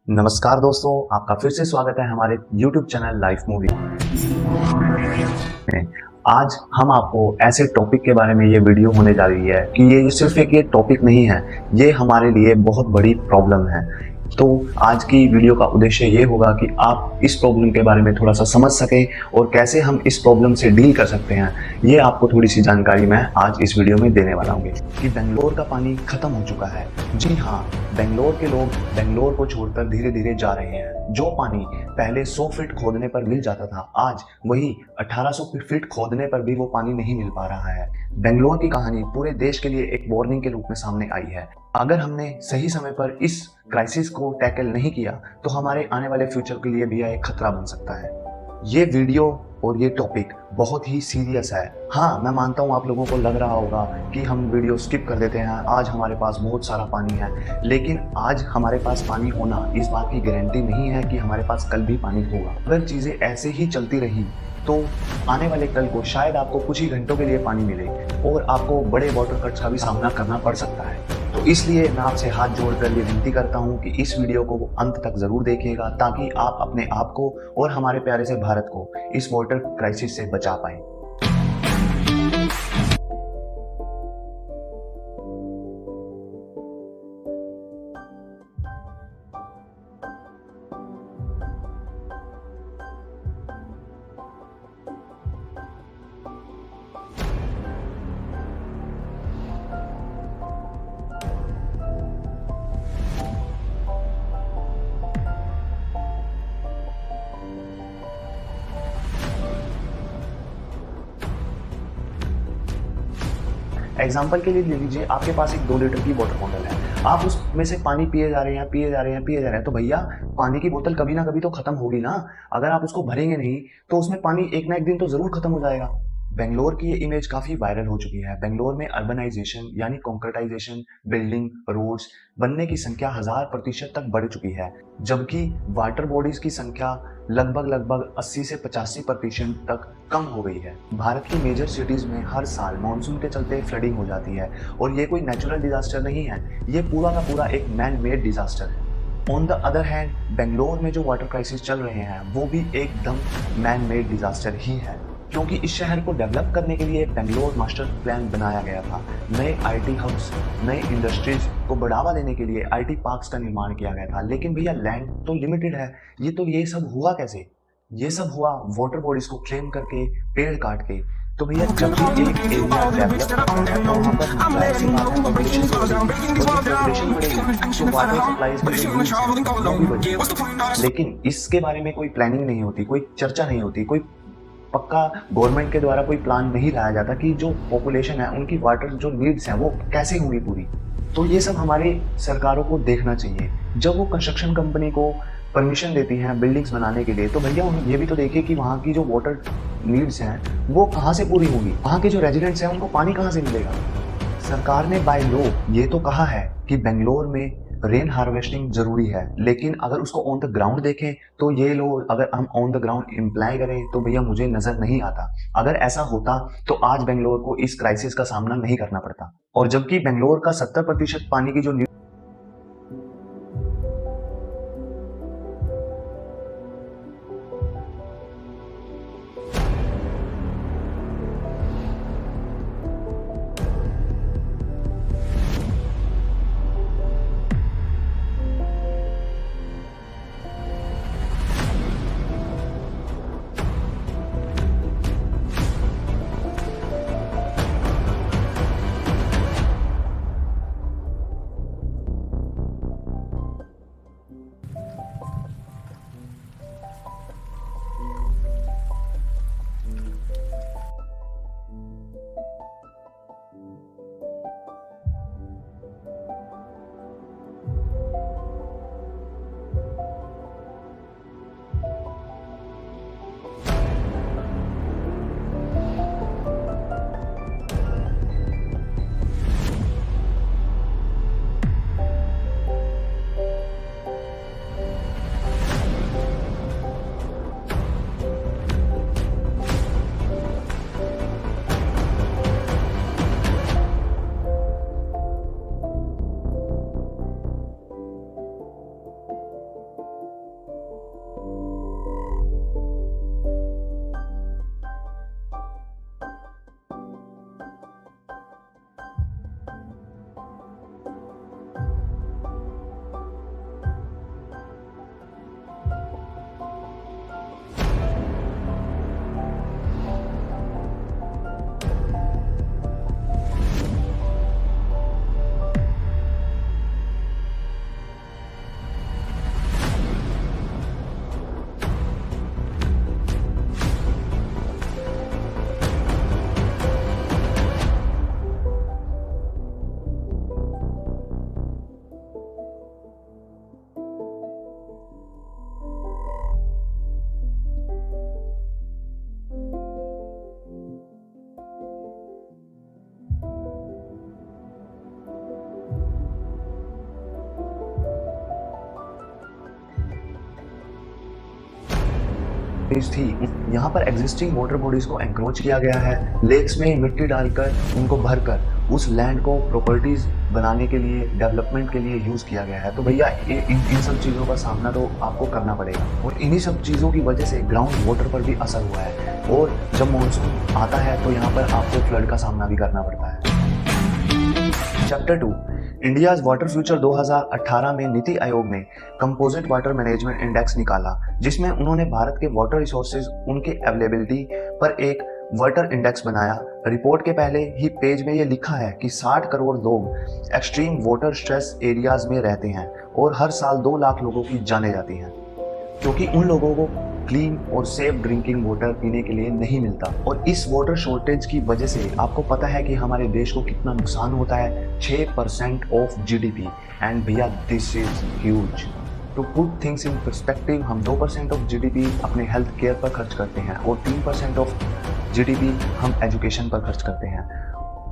नमस्कार दोस्तों, आपका फिर से स्वागत है हमारे YouTube चैनल लाइफ मूवी में। आज हम आपको ऐसे टॉपिक के बारे में ये वीडियो होने जा रही है कि ये सिर्फ एक टॉपिक नहीं है, ये हमारे लिए बहुत बड़ी प्रॉब्लम है। तो आज की वीडियो का उद्देश्य ये होगा कि आप इस प्रॉब्लम के बारे में थोड़ा सा समझ सकें और कैसे हम इस प्रॉब्लम से डील कर सकते हैं। ये आपको थोड़ी सी जानकारी मैं आज इस वीडियो में देने वाला हूँ कि बेंगलोर का पानी खत्म हो चुका है। जी हाँ, बेंगलोर के लोग बेंगलोर को छोड़कर धीरे धीरे जा रहे हैं। जो पानी पहले 100 फीट खोदने पर मिल जाता था, आज वही 1800 फीट खोदने पर भी वो पानी नहीं मिल पा रहा है। बेंगलोर की कहानी पूरे देश के लिए एक वार्निंग के रूप में सामने आई है। अगर हमने सही समय पर इस क्राइसिस को टैकल नहीं किया तो हमारे आने वाले फ्यूचर के लिए भी एक खतरा बन सकता है। ये वीडियो और ये टॉपिक बहुत ही सीरियस है। हाँ, मैं मानता हूँ आप लोगों को लग रहा होगा कि हम वीडियो स्किप कर देते हैं, आज हमारे पास बहुत सारा पानी है। लेकिन आज हमारे पास पानी होना इस बात की गारंटी नहीं है कि हमारे पास कल भी पानी होगा। अगर चीज़ें ऐसे ही चलती रही तो आने वाले कल को शायद आपको कुछ ही घंटों के लिए पानी मिले और आपको बड़े वाटर कट्स का भी सामना करना पड़ सकता है। तो इसलिए मैं आपसे हाथ जोड़कर ये विनती करता हूँ कि इस वीडियो को अंत तक ज़रूर देखिएगा, ताकि आप अपने आप को और हमारे प्यारे से भारत को इस वाटर क्राइसिस से बचा पाएं। एग्जाम्पल के लिए ले लीजिए, आपके पास एक 2 लीटर की वाटर बॉटल है, आप उसमें से पानी पिए जा रहे हैं, तो भैया पानी की बोतल कभी ना कभी तो खत्म होगी ना। अगर आप उसको भरेंगे नहीं तो उसमें पानी एक ना एक दिन तो जरूर खत्म हो जाएगा। बेंगलोर की ये इमेज काफी वायरल हो चुकी है। बेंगलोर में अर्बनाइजेशन यानी कॉन्क्रीटाइजेशन, बिल्डिंग, रोड्स बनने की संख्या 1000% तक बढ़ चुकी है, जबकि वाटर बॉडीज की संख्या लगभग 80 से 85% तक कम हो गई है। भारत की मेजर सिटीज में हर साल मानसून के चलते फ्लडिंग हो जाती है, और ये कोई नेचुरल डिजास्टर नहीं है, ये पूरा का पूरा एक मैन मेड डिजास्टर है। On the other hand, Bangalore में जो वाटर क्राइसिस चल रहे हैं वो भी एकदम मैन मेड डिजास्टर ही है, क्योंकि इस शहर को डेवलप करने के लिए बेंगलोर मास्टर प्लान बनाया गया था। नए आईटी हब्स, नए इंडस्ट्रीज को बढ़ावा देने के लिए आईटी पार्क्स का निर्माण किया गया था। लेकिन भैया लैंड तो लिमिटेड है, ये सब हुआ कैसे? ये सब हुआ वाटर बॉडीज को क्लेम करके, पेड़ काट के। तो भैया जब भी एक एरिया डेवलप होता है तो वहाँ पर पॉपुलेशन बढ़ेगी, तो वाटर सप्लाईज की बढ़ेगी। लेकिन इसके बारे में कोई प्लानिंग नहीं होती, कोई चर्चा नहीं होती, कोई पक्का गवर्नमेंट के द्वारा कोई प्लान नहीं लाया जाता कि जो पॉपुलेशन है उनकी वाटर जो नीड्स हैं वो कैसे होंगी पूरी। तो ये सब हमारी सरकारों को देखना चाहिए। जब वो कंस्ट्रक्शन कंपनी को परमिशन देती हैं बिल्डिंग्स बनाने के लिए, तो भैया ये भी तो देखिए कि वहाँ की जो वाटर नीड्स हैं वो कहाँ से पूरी होगी, वहाँ के जो रेजिडेंट्स हैं उनको पानी कहाँ से मिलेगा। सरकार ने बाय लॉ ये तो कहा है कि बेंगलोर में रेन हार्वेस्टिंग जरूरी है, लेकिन अगर उसको ऑन द ग्राउंड देखें तो ये लोग, अगर हम ऑन द ग्राउंड इम्प्लाई करें तो भैया मुझे नजर नहीं आता। अगर ऐसा होता तो आज बेंगलोर को इस क्राइसिस का सामना नहीं करना पड़ता। और जबकि बेंगलोर का 70% पानी की जो प्रॉपर्टीज थी, यहाँ पर एग्जिस्टिंग वाटर बॉडीज को एंक्रोच किया गया है। लेक्स में मिट्टी डालकर उनको भरकर उस लैंड को प्रॉपर्टीज बनाने के लिए, डेवलपमेंट के लिए यूज किया गया है। तो भैया इन सब चीज़ों का सामना तो आपको करना पड़ेगा, और इन्हीं सब चीज़ों की वजह से ग्राउंड वाटर पर भी असर हुआ है। और जब मानसून आता है तो यहाँ पर आपको फ्लड का सामना भी करना पड़ता है। चैप्टर 2, इंडियाज वाटर फ्यूचर 2018 में नीति आयोग ने कंपोजिट वाटर मैनेजमेंट इंडेक्स निकाला, जिसमें उन्होंने भारत के वाटर रिसोर्सेज, उनके अवेलेबिलिटी पर एक वाटर इंडेक्स बनाया। रिपोर्ट के पहले ही पेज में ये लिखा है कि 60 करोड़ लोग एक्सट्रीम वाटर स्ट्रेस एरियाज में रहते हैं और हर साल 2 लाख लोगों की जानें जाती हैं, क्योंकि उन लोगों को क्लीन और सेफ ड्रिंकिंग वाटर पीने के लिए नहीं मिलता। और इस वाटर शॉर्टेज की वजह से आपको पता है कि हमारे देश को कितना नुकसान होता है, 6% ऑफ जीडीपी। एंड भैया this is huge. To put things in perspective, हम 2% ऑफ जीडीपी अपने हेल्थ केयर पर खर्च करते हैं और 3% ऑफ जीडीपी हम एजुकेशन पर खर्च करते हैं।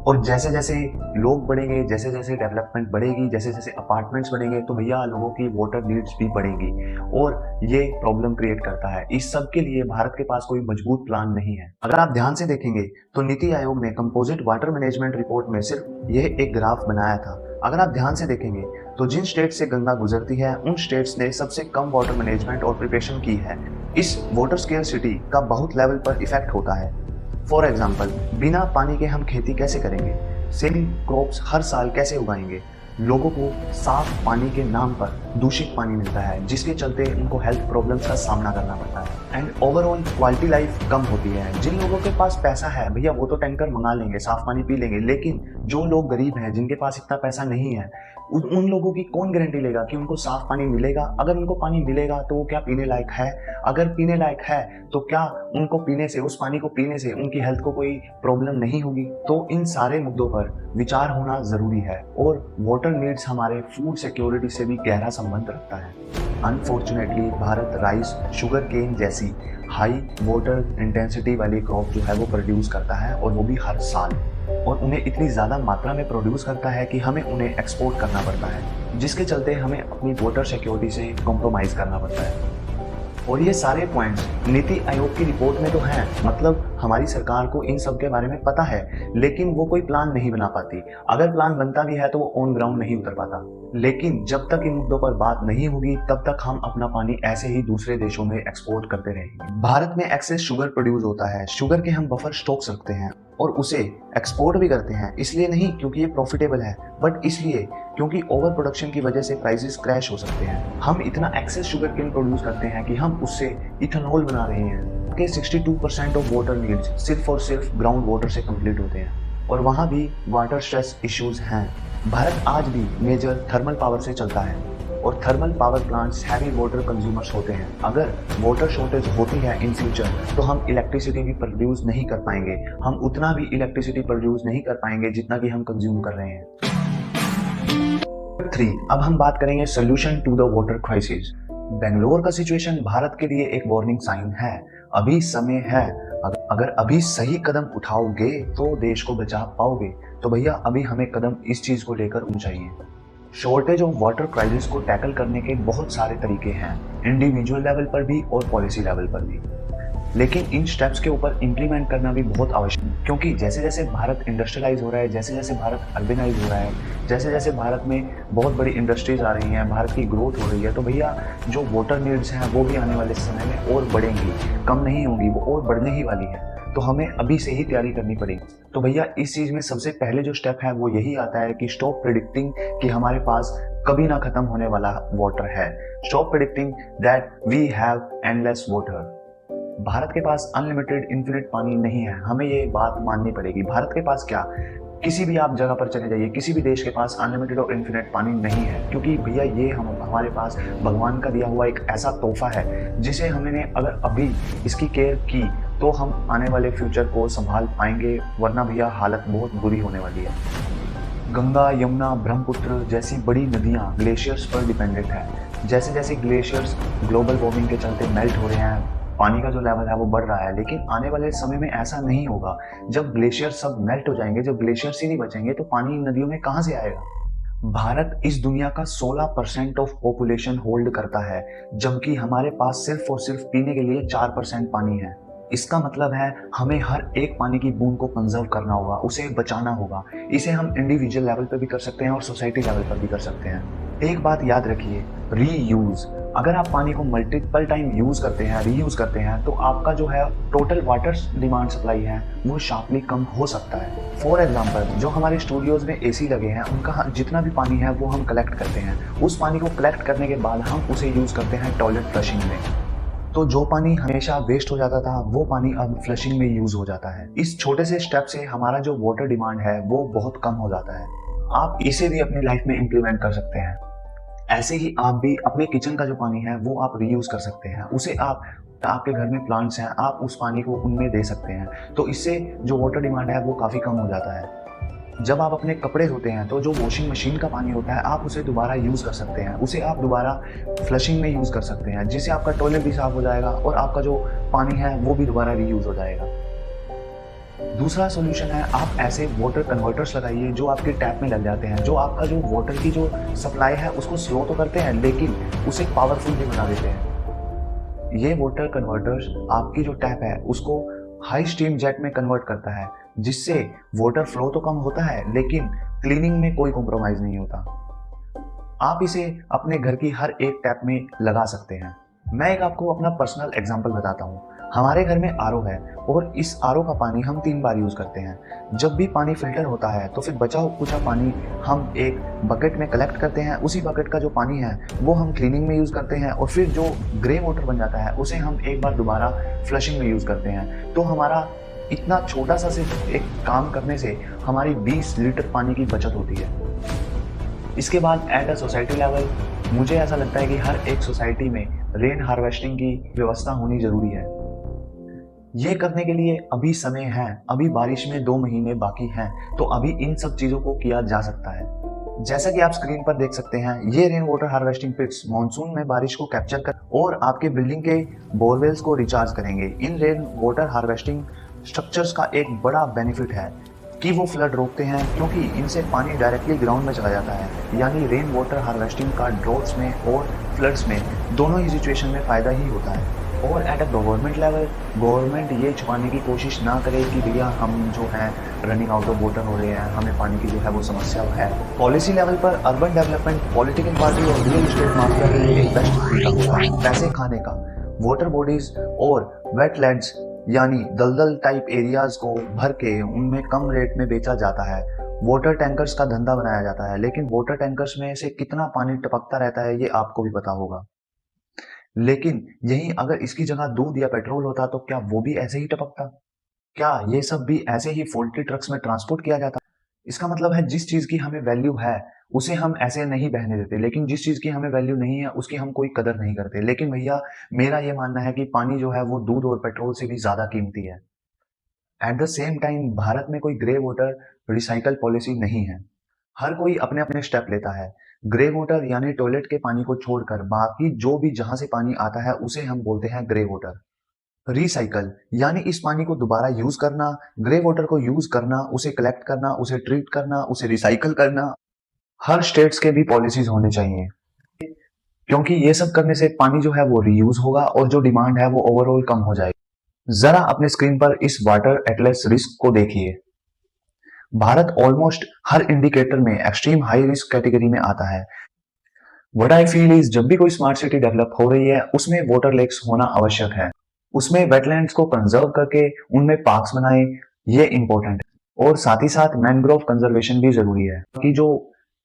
और जैसे जैसे लोग बढ़ेंगे, जैसे जैसे डेवलपमेंट बढ़ेगी, जैसे जैसे अपार्टमेंट्स बढ़ेंगे, तो भैया लोगों की वाटर नीड्स भी बढ़ेंगी और ये प्रॉब्लम क्रिएट करता है। इस सब के लिए भारत के पास कोई मजबूत प्लान नहीं है। अगर आप ध्यान से देखेंगे तो नीति आयोग ने कंपोजिट वाटर मैनेजमेंट रिपोर्ट में सिर्फ यह एक ग्राफ बनाया था। अगर आप ध्यान से देखेंगे तो जिन स्टेट से गंगा गुजरती है, उन स्टेट्स ने सबसे कम वाटर मैनेजमेंट और प्रिपरेशन की है। इस वाटर स्केर्सिटी का बहुत लेवल पर इफेक्ट होता है। फॉर एग्जाम्पल, बिना पानी के हम खेती कैसे करेंगे, सेम क्रॉप्स हर साल कैसे उगाएंगे। लोगों को साफ पानी के नाम पर दूषित पानी मिलता है, जिसके चलते उनको हेल्थ प्रॉब्लम्स का सामना करना पड़ता है एंड ओवरऑल क्वालिटी लाइफ कम होती है। जिन लोगों के पास पैसा है भैया वो तो टैंकर मंगा लेंगे, साफ पानी पी लेंगे, लेकिन जो लोग गरीब हैं, जिनके पास इतना पैसा नहीं है, उन लोगों की कौन गारंटी लेगा कि उनको साफ पानी मिलेगा। अगर उनको पानी मिलेगा तो वो क्या पीने लायक है, अगर पीने लायक है तो क्या उनको पीने से, उस पानी को पीने से उनकी हेल्थ को कोई प्रॉब्लम नहीं होगी। तो इन सारे मुद्दों पर विचार होना जरूरी है। और वाटर नीड्स हमारे फूड सिक्योरिटी से भी गहरा संबंध रखता है। Unfortunately Bharat rice, sugar cane जैसी हाई वाटर इंटेंसिटी वाली क्रॉप जो है वो प्रोड्यूस करता है, और वो भी हर साल, और उन्हें इतनी ज़्यादा मात्रा में प्रोड्यूस करता है कि हमें उन्हें एक्सपोर्ट करना पड़ता है, जिसके चलते हमें अपनी वाटर सिक्योरिटी से कॉम्प्रोमाइज़ करना पड़ता है। और ये सारे पॉइंट्स नीति आयोग की रिपोर्ट में तो हैं, मतलब हमारी सरकार को इन सब के बारे में पता है, लेकिन वो कोई प्लान नहीं बना पाती। अगर प्लान बनता भी है तो वो ऑन ग्राउंड नहीं उतर पाता। लेकिन जब तक इन मुद्दों पर बात नहीं होगी तब तक हम अपना पानी ऐसे ही दूसरे देशों में एक्सपोर्ट करते रहेंगे। भारत में एक्सेस शुगर प्रोड्यूस होता है, शुगर के हम बफर स्टॉक्स रखते हैं और उसे एक्सपोर्ट भी करते हैं। इसलिए नहीं क्योंकि ये प्रॉफिटेबल है, बट इसलिए क्योंकि ओवर प्रोडक्शन की वजह से प्राइसेस क्रैश हो सकते हैं। हम इतना एक्सेस शुगर केन प्रोड्यूस करते हैं कि हम उससे इथेनॉल बना रहे हैं कि 62% ऑफ वाटर नीड्स सिर्फ और सिर्फ ग्राउंड वाटर से कंप्लीट होते हैं, और वहाँ भी वाटर स्ट्रेस इश्यूज हैं। भारत आज भी मेजर थर्मल पावर से चलता है, और thermal power plants heavy water consumers होते हैं। अगर वाटर शॉर्टेज होती है इन फ्यूचर तो हम इलेक्ट्रिसिटी भी प्रोड्यूस नहीं कर पाएंगे, हम उतना भी इलेक्ट्रिसिटी प्रोड्यूस नहीं कर पाएंगे जितना कि हम कंज्यूम कर रहे हैं। 3, अब हम बात करेंगे solution to the water crisis. Bangalore का सिचुएशन भारत के लिए एक वार्निंग साइन है। अभी समय है, अगर अभी सही कदम उठाओगे तो देश को बचा पाओगे। तो भैया अभी हमें कदम इस चीज को लेकर उठाना चाहिए। शॉर्टेज ऑफ वाटर क्राइसिस को टैकल करने के बहुत सारे तरीके हैं, इंडिविजुअल लेवल पर भी और पॉलिसी लेवल पर भी, लेकिन इन स्टेप्स के ऊपर इम्प्लीमेंट करना भी बहुत आवश्यक है। क्योंकि जैसे जैसे भारत इंडस्ट्रियलाइज हो रहा है, जैसे जैसे भारत अर्बनाइज हो रहा है, जैसे जैसे भारत में बहुत बड़ी इंडस्ट्रीज आ रही हैं, भारत की ग्रोथ हो रही है, तो भैया जो वाटर नीड्स हैं वो भी आने वाले समय में और बढ़ेंगी, कम नहीं होंगी, वो और बढ़ने ही वाली है। तो हमें अभी से ही तैयारी करनी पड़ेगी। तो भैया इस चीज़ में सबसे पहले जो स्टेप है वो यही आता है कि स्टॉप प्रेडिक्टिंग कि हमारे पास कभी ना खत्म होने वाला वाटर है। Stop predicting that we have endless water. Bharat के पास अनलिमिटेड इन्फिनिट पानी नहीं है, हमें ये बात माननी पड़ेगी। भारत के पास क्या, किसी भी आप जगह पर चले जाइए, किसी भी देश के पास अनलिमिटेड और इन्फिनिट पानी नहीं है, क्योंकि भैया ये हमारे पास भगवान का दिया हुआ एक ऐसा तोहफा है जिसे हमने अगर अभी इसकी केयर की तो हम आने वाले फ्यूचर को संभाल पाएंगे, वरना भैया हालत बहुत बुरी होने वाली है। गंगा, यमुना, ब्रह्मपुत्र जैसी बड़ी नदियाँ ग्लेशियर्स पर डिपेंडेंट है। जैसे जैसे ग्लेशियर्स ग्लोबल वार्मिंग के चलते मेल्ट हो रहे हैं, पानी का जो लेवल है वो बढ़ रहा है, लेकिन आने वाले समय में ऐसा नहीं होगा। जब ग्लेशियर सब मेल्ट हो जाएंगे, जब ग्लेशियर्स ही नहीं बचेंगे तो पानी नदियों में कहाँ से आएगा। भारत इस दुनिया का 16% ऑफ पॉपुलेशन होल्ड करता है, जबकि हमारे पास सिर्फ और सिर्फ पीने के लिए 4% पानी है। इसका मतलब है हमें हर एक पानी की बूंद को कंजर्व करना होगा, उसे बचाना होगा। इसे हम इंडिविजुअल लेवल पर भी कर सकते हैं और सोसाइटी लेवल पर भी कर सकते हैं। एक बात याद रखिए, रीयूज। अगर आप पानी को मल्टीपल टाइम यूज करते हैं, रीयूज करते हैं, तो आपका जो है टोटल वाटर डिमांड सप्लाई है वो शार्पली कम हो सकता है। फॉर एग्जाम्पल, जो हमारे स्टूडियोज में एसी लगे हैं उनका जितना भी पानी है वो हम कलेक्ट करते हैं। उस पानी को कलेक्ट करने के बाद हम उसे यूज करते हैं टॉयलेट फ्लशिंग में। तो जो पानी हमेशा वेस्ट हो जाता था वो पानी अब फ्लशिंग में यूज हो जाता है। इस छोटे से स्टेप से हमारा जो वाटर डिमांड है वो बहुत कम हो जाता है। आप इसे भी अपनी लाइफ में इम्प्लीमेंट कर सकते हैं। ऐसे ही आप भी अपने किचन का जो पानी है वो आप रीयूज कर सकते हैं। उसे आपके घर में प्लांट्स हैं, आप उस पानी को उनमें दे सकते हैं। तो इससे जो वाटर डिमांड है वो काफ़ी कम हो जाता है। जब आप अपने कपड़े धोते हैं तो जो वॉशिंग मशीन का पानी होता है आप उसे दोबारा यूज़ कर सकते हैं। उसे आप दोबारा फ्लशिंग में यूज़ कर सकते हैं, जिससे आपका टॉयलेट भी साफ हो जाएगा और आपका जो पानी है वो भी दोबारा रीयूज हो जाएगा। दूसरा सॉल्यूशन है, आप ऐसे वाटर कन्वर्टर्स लगाइए जो आपके टैप में लग जाते हैं, जो आपका जो वाटर की जो सप्लाई है उसको स्लो तो करते हैं लेकिन उसे पावरफुल भी बना देते हैं। ये वाटर कन्वर्टर्स आपकी जो टैप है उसको हाई स्टीम जेट में कन्वर्ट करता है, जिससे वाटर फ्लो तो कम होता है लेकिन क्लीनिंग में कोई कॉम्प्रोमाइज नहीं होता। आप इसे अपने घर की हर एक टैप में लगा सकते हैं। मैं एक आपको अपना पर्सनल एग्जांपल बताता हूँ। हमारे घर में आरओ है और इस आरओ का पानी हम 3 बार यूज़ करते हैं। जब भी पानी फिल्टर होता है तो फिर बचा कुचा पानी हम एक बकेट में कलेक्ट करते हैं। उसी बकेट का जो पानी है वो हम क्लीनिंग में यूज़ करते हैं और फिर जो ग्रे वाटर बन जाता है उसे हम एक बार दोबारा फ्लशिंग में यूज़ करते हैं। तो हमारा इतना छोटा सा सिर्फ एक काम करने से हमारी 20 लीटर पानी की बचत होती है। इसके बाद एट अ सोसाइटी लेवल मुझे ऐसा लगता है कि हर एक सोसाइटी में रेन हार्वेस्टिंग की व्यवस्था होनी जरूरी है। ये करने के लिए अभी समय है, अभी बारिश में 2 महीने बाकी हैं, तो अभी इन सब चीज़ों को किया जा सकता है। जैसा कि आप स्क्रीन पर देख सकते हैं, ये रेन वाटर हार्वेस्टिंग पिट्स मॉनसून में बारिश को कैप्चर कर और आपके बिल्डिंग के बोरवेल्स को रिचार्ज करेंगे। इन रेन वाटर हार्वेस्टिंग स्ट्रक्चर्स का एक बड़ा बेनिफिट है कि वो फ्लड रोकते हैं, क्योंकि इनसे पानी डायरेक्टली ग्राउंड में चला जाता है। यानी रेन वाटर हार्वेस्टिंग का ड्रॉट्स में और फ्लड्स में दोनों ही सिचुएशन में फ़ायदा ही होता है। और at a government level government ये छुपाने की कोशिश ना करे कि भैया हम जो है रनिंग आउट ऑफ वाटर हो रहे हैं, हमें पानी की जो है वो समस्या है। पॉलिसी लेवल पर अर्बन डेवलपमेंट पॉलिटिकल पार्टी और रियल एस्टेट माफिया के लिए एक बेस्ट तरीका होगा पैसे खाने का। वाटर बॉडीज और वेटलैंड्स यानी दलदल टाइप एरियाज को भर के उनमें कम रेट में बेचा जाता है। वाटर टैंकर्स का धंधा बनाया जाता है, लेकिन वाटर टैंकर्स में से कितना पानी टपकता रहता है ये आपको भी पता होगा। लेकिन यही अगर इसकी जगह दूध या पेट्रोल होता तो क्या वो भी ऐसे ही टपकता? क्या ये सब भी ऐसे ही फॉल्टी ट्रक्स में ट्रांसपोर्ट किया जाता? इसका मतलब है जिस चीज की हमें वैल्यू है उसे हम ऐसे नहीं बहने देते, लेकिन जिस चीज की हमें वैल्यू नहीं है उसकी हम कोई कदर नहीं करते। लेकिन भैया मेरा ये मानना है कि पानी जो है वो दूध और पेट्रोल से भी ज्यादा कीमती है। At the same time Bharat में कोई ग्रे वाटर रिसाइकल पॉलिसी नहीं है। हर कोई अपने अपने स्टेप लेता है। ग्रे वाटर यानी टॉयलेट के पानी को छोड़कर बाकी जो भी जहां से पानी आता है उसे हम बोलते हैं ग्रे वाटर। रिसाइकल यानी इस पानी को दोबारा यूज करना, ग्रे वाटर को यूज करना, उसे कलेक्ट करना, उसे ट्रीट करना, उसे रिसाइकल करना। हर स्टेट्स के भी पॉलिसीज होने चाहिए, क्योंकि ये सब करने से पानी जो है वो रीयूज होगा और जो डिमांड है वो ओवरऑल कम हो जाएगी। जरा अपने स्क्रीन पर इस वाटर एटलस रिस्क को देखिए। भारत ऑलमोस्ट हर इंडिकेटर में एक्सट्रीम हाई रिस्क कैटेगरी में आता है। व्हाट आई फील इज जब भी कोई स्मार्ट सिटी डेवलप हो रही है उसमें वाटर लेक्स होना आवश्यक है। उसमें वेटलैंड्स को कंजर्व करके उनमें पार्क्स बनाए, ये इंपॉर्टेंट है। और साथ ही साथ मैनग्रोव कंजर्वेशन भी जरूरी है कि जो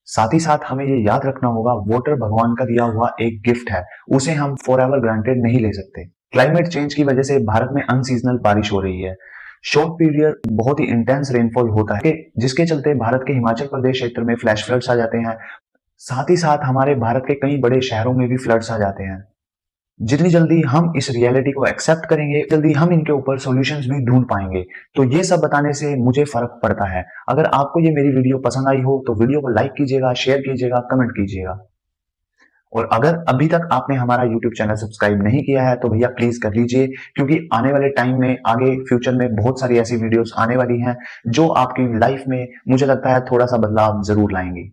साथ ही साथ हमें ये याद रखना होगा वाटर भगवान का दिया हुआ एक गिफ्ट है, उसे हम फॉर एवर ग्रांटेड नहीं ले सकते। क्लाइमेट चेंज की वजह से भारत में अनसीजनल बारिश हो रही है। शॉर्ट पीरियड बहुत ही इंटेंस रेनफॉल होता है, जिसके चलते भारत के हिमाचल प्रदेश क्षेत्र में फ्लैश फ्लड्स आ जाते हैं। साथ ही साथ हमारे भारत के कई बड़े शहरों में भी फ्लड्स आ जाते हैं। जितनी जल्दी हम इस रियलिटी को एक्सेप्ट करेंगे जल्दी हम इनके ऊपर सॉल्यूशंस भी ढूंढ पाएंगे। तो ये सब बताने से मुझे फर्क पड़ता है। अगर आपको ये मेरी वीडियो पसंद आई हो तो वीडियो को लाइक कीजिएगा, शेयर कीजिएगा, कमेंट कीजिएगा। और अगर अभी तक आपने हमारा YouTube चैनल सब्सक्राइब नहीं किया है तो भैया प्लीज कर लीजिए, क्योंकि आने वाले टाइम में आगे फ्यूचर में बहुत सारी ऐसी वीडियोस आने वाली हैं जो आपकी लाइफ में मुझे लगता है थोड़ा सा बदलाव जरूर लाएंगी।